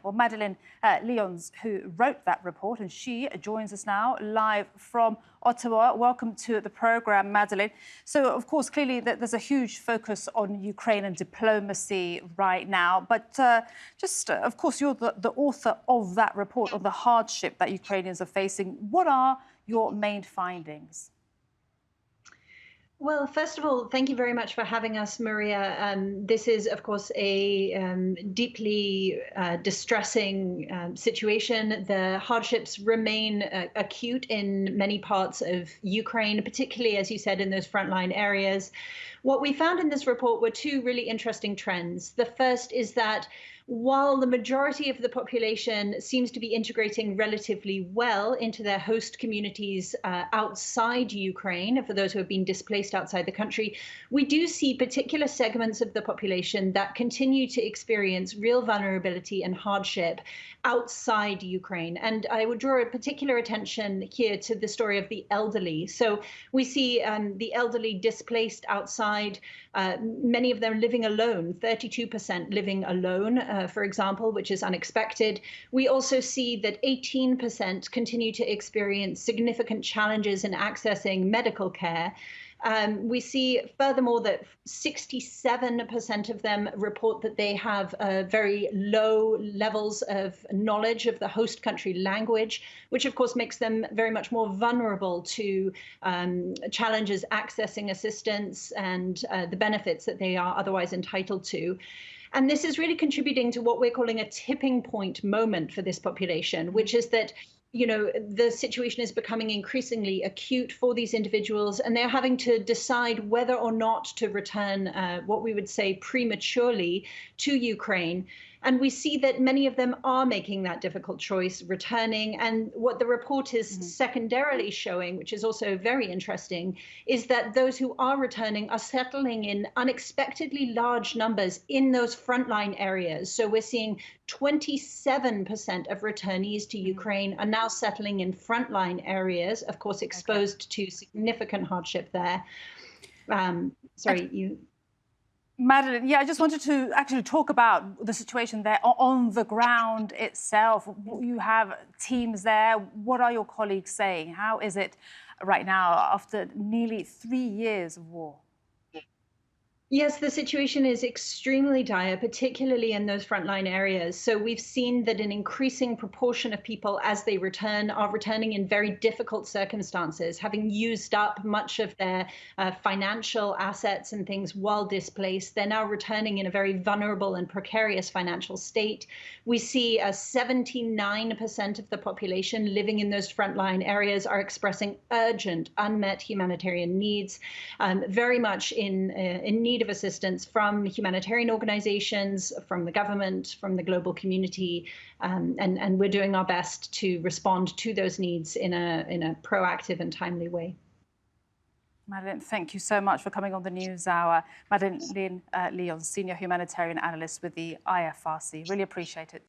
Well, Madeleine Lyons, who wrote that report, and she joins us now live from Ottawa. Welcome to the programme, Madeleine. So, of course, clearly there's a huge focus on Ukraine and diplomacy right now. But of course, you're the author of that report on the hardship that Ukrainians are facing. What are your main findings? Well, first of all, thank you very much for having us, Maria. This is, of course, a deeply distressing situation. The hardships remain acute in many parts of Ukraine, particularly, as you said, in those frontline areas. What we found in this report were two really interesting trends. The first is that while the majority of the population seems to be integrating relatively well into their host communities outside Ukraine, for those who have been displaced outside the country, we do see particular segments of the population that continue to experience real vulnerability and hardship outside Ukraine. And I would draw a particular attention here to the story of the elderly. So we see the elderly displaced outside, many of them living alone, 32% living alone, for example, which is unexpected. We also see that 18% continue to experience significant challenges in accessing medical care. We see, furthermore, that 67% of them report that they have very low levels of knowledge of the host country language, which, of course, makes them very much more vulnerable to challenges accessing assistance and the benefits that they are otherwise entitled to. And this is really contributing to what we're calling a tipping point moment for this population, which is that the situation is becoming increasingly acute for these individuals, and they're having to decide whether or not to return what we would say prematurely to Ukraine. And we see that many of them are making that difficult choice, returning. And what the report is secondarily showing, which is also very interesting, is that those who are returning are settling in unexpectedly large numbers in those frontline areas. So we're seeing 27% of returnees to Ukraine are now settling in frontline areas, of course, exposed to significant hardship there. Madeleine, yeah, I just wanted to actually talk about the situation there on the ground itself. You have teams there. What are your colleagues saying? How is it right now after nearly 3 years of war? Yes, the situation is extremely dire, particularly in those frontline areas. So we've seen that an increasing proportion of people, as they return, are returning in very difficult circumstances, having used up much of their financial assets and things while displaced. They're now returning in a very vulnerable and precarious financial state. We see 79% of the population living in those frontline areas are expressing urgent, unmet humanitarian needs, very much in need of assistance from humanitarian organizations, from the government, from the global community, and we're doing our best to respond to those needs in a proactive and timely way. Madeleine, thank you so much for coming on the News Hour. Madeleine Lyons, Senior Humanitarian Analyst with the IFRC. Really appreciate it.